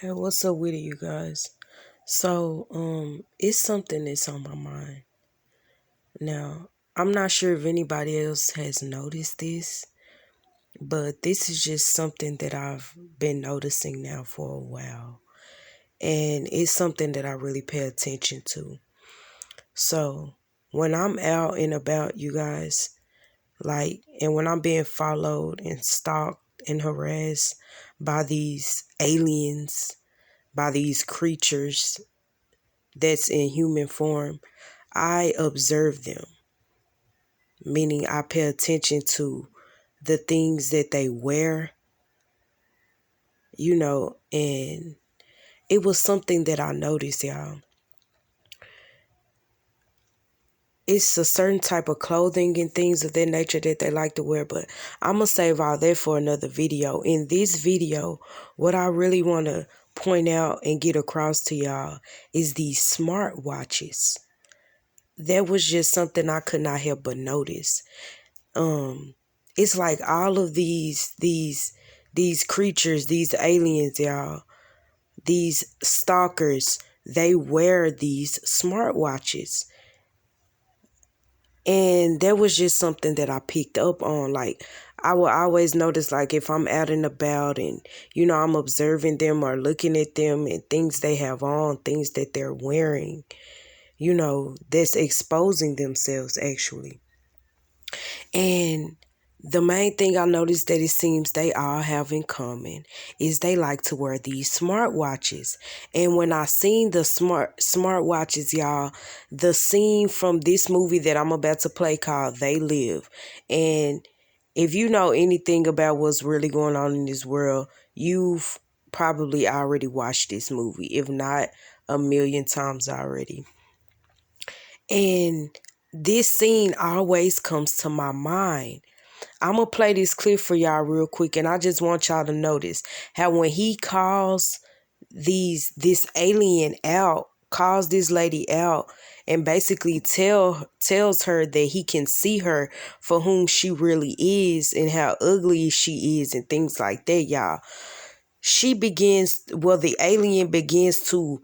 Hey, what's up with it, you guys? It's something that's on my mind. Now, I'm not sure if anybody else has noticed this, but this is just something that I've been noticing now for a while. And it's something that I really pay attention to. So, when I'm out and about, you guys, and when I'm being followed and stalked and harassed by these aliens, by these creatures that's in human form, I observe them, meaning I pay attention to the things that they wear, and it was something that I noticed, y'all. It's a certain type of clothing and things of that nature that they like to wear, but I'm going to save all that for another video. In this video, what I really want to point out and get across to y'all is these smart watches. That was just something I could not help but notice. It's like all of these creatures, these aliens, y'all, these stalkers, they wear these smartwatches. And that was just something that I picked up on. Like, I will always notice, like, if I'm out and about and, I'm observing them or looking at them and things they have on, things that they're wearing, that's exposing themselves actually. And the main thing I noticed that it seems they all have in common is they like to wear these smartwatches. And when I seen the smartwatches, y'all, the scene from this movie that I'm about to play called They Live. And if you know anything about what's really going on in this world, you've probably already watched this movie, if not a million times already. And this scene always comes to my mind. I'm going to play this clip for y'all real quick, and I just want y'all to notice how when he calls this alien out, calls this lady out, and basically tells her that he can see her for whom she really is and how ugly she is and things like that, y'all. The alien begins to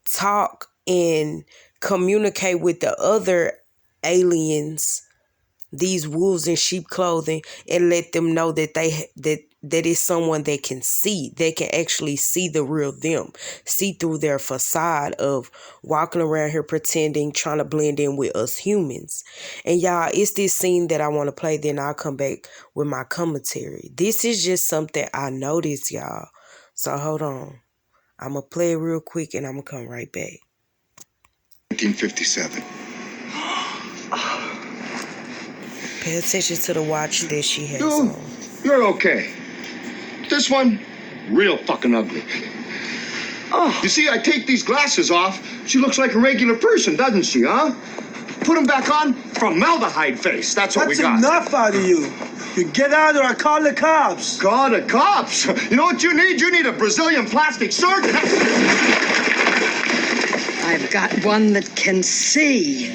talk and communicate with the other aliens, these wolves in sheep clothing, and let them know that that is someone they can see. They can actually see the real them, see through their facade of walking around here pretending, trying to blend in with us humans. And y'all, it's this scene that I want to play, then I'll come back with my commentary. This is just something I noticed, y'all. So hold on. I'm going to play it real quick and I'm going to come right back. 1957. Pay attention to the watch that she has on. You're okay. This one, real fucking ugly. Oh. You see, I take these glasses off, she looks like a regular person, doesn't she, huh? Put them back on, formaldehyde face. That's what we got. That's enough out of you. You get out or I call the cops. Call the cops? You know what you need? You need a Brazilian plastic surgeon. I've got one that can see.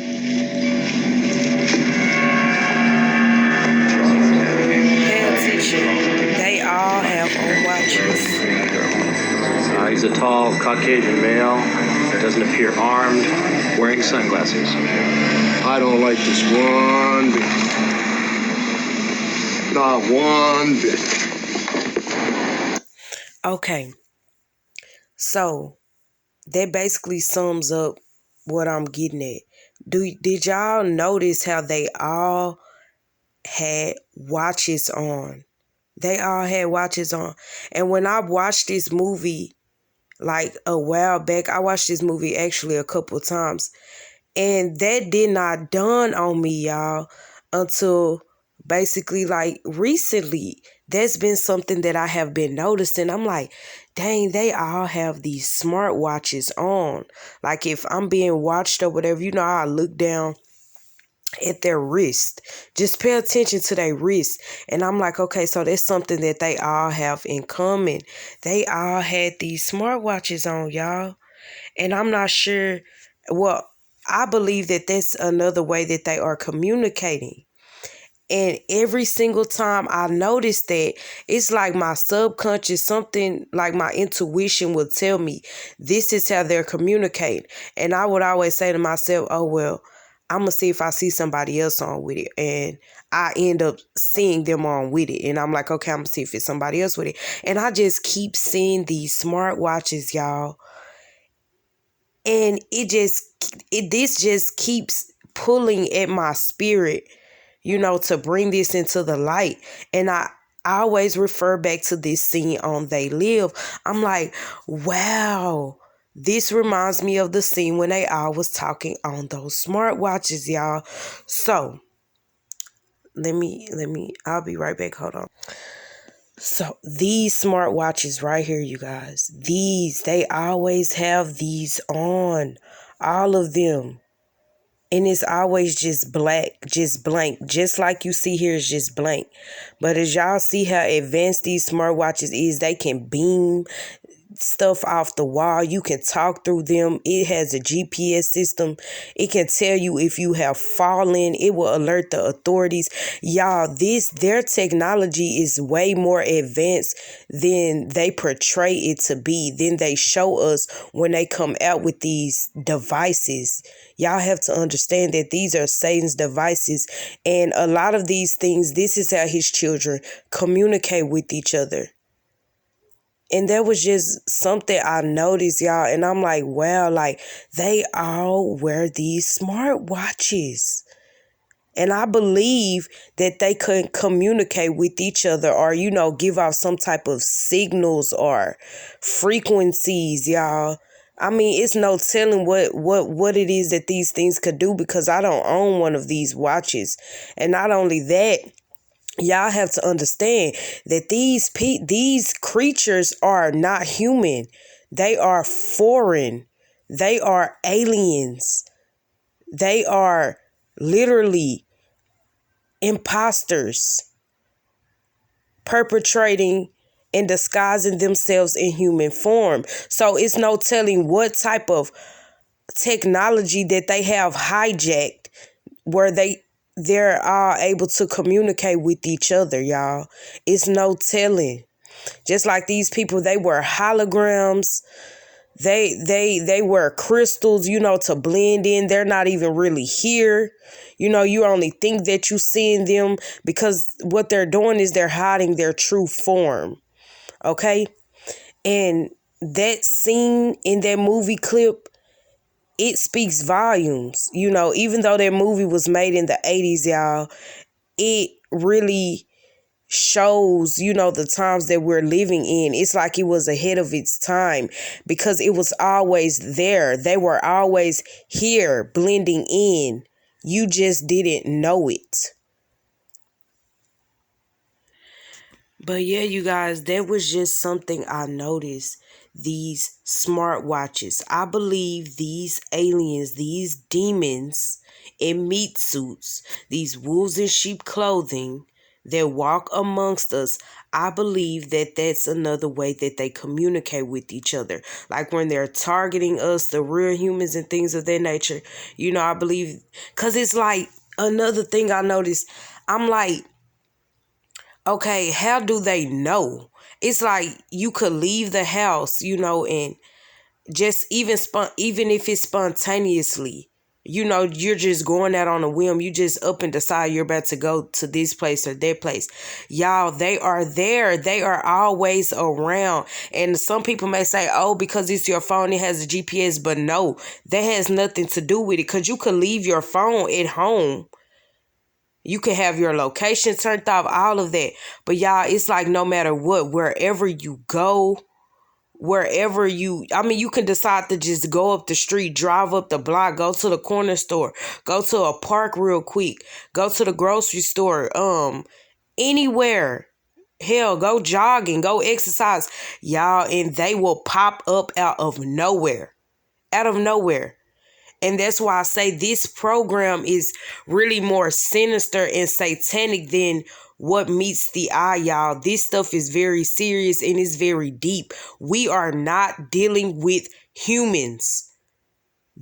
Pay attention. They all have on watches. He's a tall Caucasian male. Doesn't appear armed. Wearing sunglasses. I don't like this one bit. Not one bit. Okay. So, that basically sums up what I'm getting at. Did y'all notice how they all had watches on? They all had watches on. And when I watched this movie, like a while back, I watched this movie actually a couple of times. And that did not dawn on me, y'all, until basically like recently. That's been something that I have been noticing. I'm like, dang, they all have these smartwatches on. Like if I'm being watched or whatever, I look down at their wrist. Just pay attention to their wrist. And I'm like, okay, so that's something that they all have in common. They all had these smartwatches on, y'all. And I'm not sure, I believe that that's another way that they are communicating. And every single time I notice that, it's like my subconscious, something like my intuition would tell me this is how they're communicating. And I would always say to myself, oh, well, I'm going to see if I see somebody else on with it. And I end up seeing them on with it. And I'm like, okay, I'm going to see if it's somebody else with it. And I just keep seeing these smartwatches, y'all. And this just keeps pulling at my spirit, to bring this into the light. And I always refer back to this scene on They Live. I'm like, wow, this reminds me of the scene when they all was talking on those smartwatches, y'all. So let me, I'll be right back. Hold on. So these smartwatches right here, you guys, they always have these on, all of them. And it's always just black, just blank. Just like you see here is just blank. But as y'all see how advanced these smartwatches is, they can beam stuff off the wall. You can talk through them. It has a GPS system. It can tell you if you have fallen. It will alert the authorities. Y'all, their technology is way more advanced than they portray it to be, than they show us when they come out with these devices. Y'all have to understand that these are Satan's devices, and a lot of these things, this is how his children communicate with each other. And that was just something I noticed, y'all. And I'm like, wow, like they all wear these smartwatches. And I believe that they could communicate with each other or, give off some type of signals or frequencies, y'all. I mean, it's no telling what it is that these things could do, because I don't own one of these watches. And not only that, y'all have to understand that these creatures are not human. They are foreign. They are aliens. They are literally imposters perpetrating and disguising themselves in human form. So it's no telling what type of technology that they have hijacked where they're all able to communicate with each other, y'all. It's no telling. Just like these people, they wear holograms. They wear crystals, to blend in. They're not even really here. You only think that you seeing them because what they're doing is they're hiding their true form. Okay? And that scene in that movie clip, it speaks volumes. Even though that movie was made in the 80s, y'all, it really shows, the times that we're living in. It's like it was ahead of its time because it was always there. They were always here, blending in. You just didn't know it. But yeah, you guys, that was just something I noticed. These smartwatches. I believe these aliens, these demons in meat suits, these wolves in sheep clothing that walk amongst us, I believe that that's another way that they communicate with each other. Like when they're targeting us, the real humans and things of that nature. I believe, because it's like another thing I noticed. I'm like, okay, how do they know? It's like you could leave the house, and just even if it's spontaneously, you're just going out on a whim. You just up and decide you're about to go to this place or that place. Y'all, they are there. They are always around. And some people may say, oh, because it's your phone, it has a GPS. But no, that has nothing to do with it, because you could leave your phone at home. You can have your location turned off, all of that. But y'all, it's like no matter what, wherever you go, you can decide to just go up the street, drive up the block, go to the corner store, go to a park real quick, go to the grocery store, anywhere. Hell, go jogging, go exercise, y'all, and they will pop up out of nowhere. Out of nowhere. And that's why I say this program is really more sinister and satanic than what meets the eye, y'all. This stuff is very serious and it's very deep. We are not dealing with humans.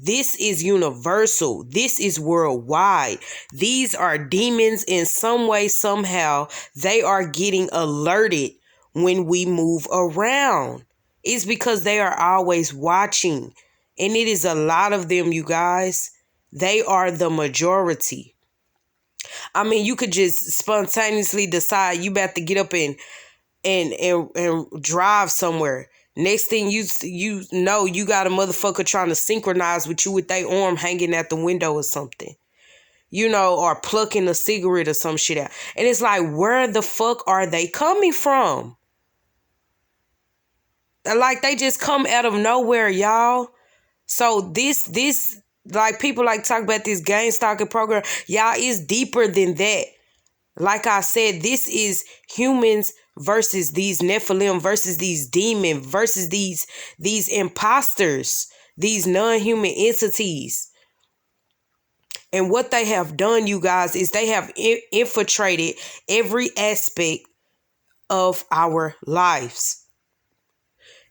This is universal. This is worldwide. These are demons in some way, somehow. They are getting alerted when we move around. It's because they are always watching. And it is a lot of them, you guys. They are the majority. I mean, you could just spontaneously decide you about to get up and drive somewhere. Next thing you know, you got a motherfucker trying to synchronize with you with their arm hanging at the window or something. You know, or plucking a cigarette or some shit out. And it's like, where the fuck are they coming from? Like, they just come out of nowhere, y'all. So this like, people like talk about this gang stalking program. Y'all, it's deeper than that. Like I said, this is humans versus these Nephilim, versus these demons, versus these imposters, these non-human entities. And what they have done, you guys, is they have infiltrated every aspect of our lives.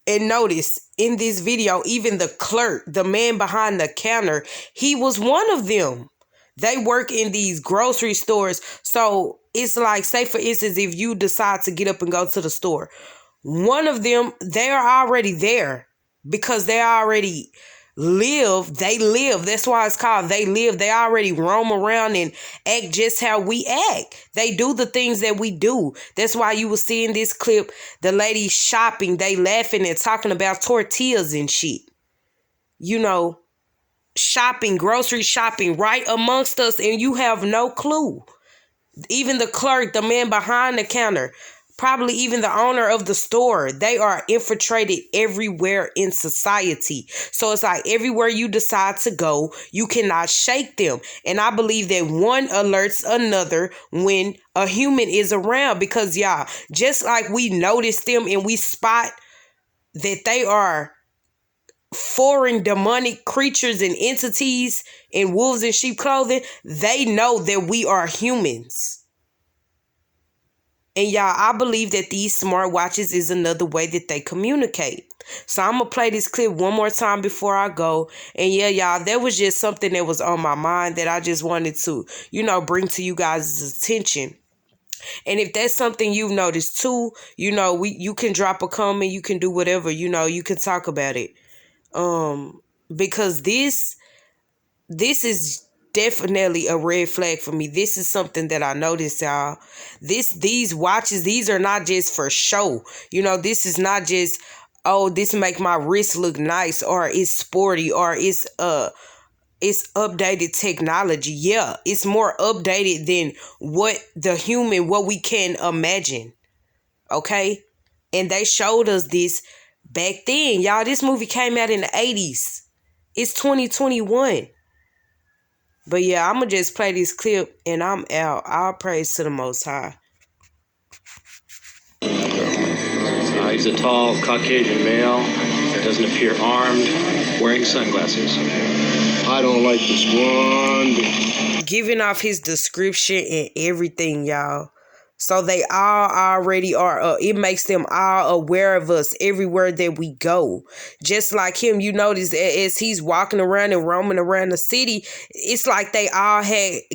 And notice in this video, even the clerk, the man behind the counter, he was one of them. They work in these grocery stores. So it's like, say for instance, if you decide to get up and go to the store, one of them, they are already there because they already live. They live. That's why it's called They Live. They already roam around and act just how we act. They do the things that we do. That's why you will see in this clip, the lady shopping, they laughing and talking about tortillas and shit. You know, shopping, grocery shopping right amongst us, and you have no clue. Even the clerk, the man behind the counter, probably even the owner of the store, they are infiltrated everywhere in society. So it's like everywhere you decide to go, you cannot shake them. And I believe that one alerts another when a human is around, because y'all, just like we notice them and we spot that they are foreign demonic creatures and entities in wolves in sheep clothing, they know that we are humans. And y'all, I believe that these smartwatches is another way that they communicate. So I'm going to play this clip one more time before I go. And yeah, y'all, that was just something that was on my mind that I just wanted to, you know, bring to you guys' attention. And if that's something you've noticed too, you know, you can drop a comment, you can do whatever, you know, you can talk about it. Because this is definitely a red flag for me. This is something that I noticed, y'all. These watches, these are not just for show. You know, this is not just, oh, this make my wrist look nice, or it's sporty, or it's updated technology. Yeah, it's more updated than what we can imagine. Okay? And they showed us this back then. Y'all, this movie came out in the 80s. It's 2021. But yeah, I'm going to just play this clip and I'm out. All praise to the Most High. He's a tall Caucasian male. Doesn't appear armed. Wearing sunglasses. I don't like this one bit. Giving off his description and everything, y'all. So they all already are, it makes them all aware of us everywhere that we go. Just like him, you notice as he's walking around and roaming around the city, it's like they all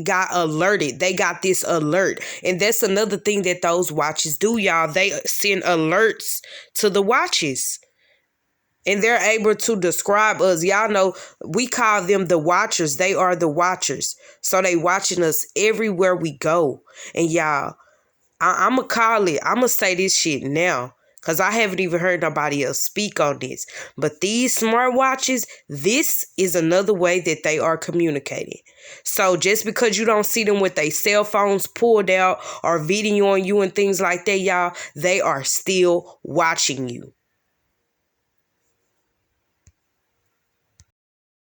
got alerted. They got this alert. And that's another thing that those watches do, y'all. They send alerts to the watches. And they're able to describe us. Y'all know we call them the watchers. They are the watchers. So they watching us everywhere we go. And y'all, I'm going to call it. I'm going to say this shit now, because I haven't even heard nobody else speak on this. But these smartwatches, this is another way that they are communicating. So just because you don't see them with their cell phones pulled out or videoing you and things like that, y'all, they are still watching you.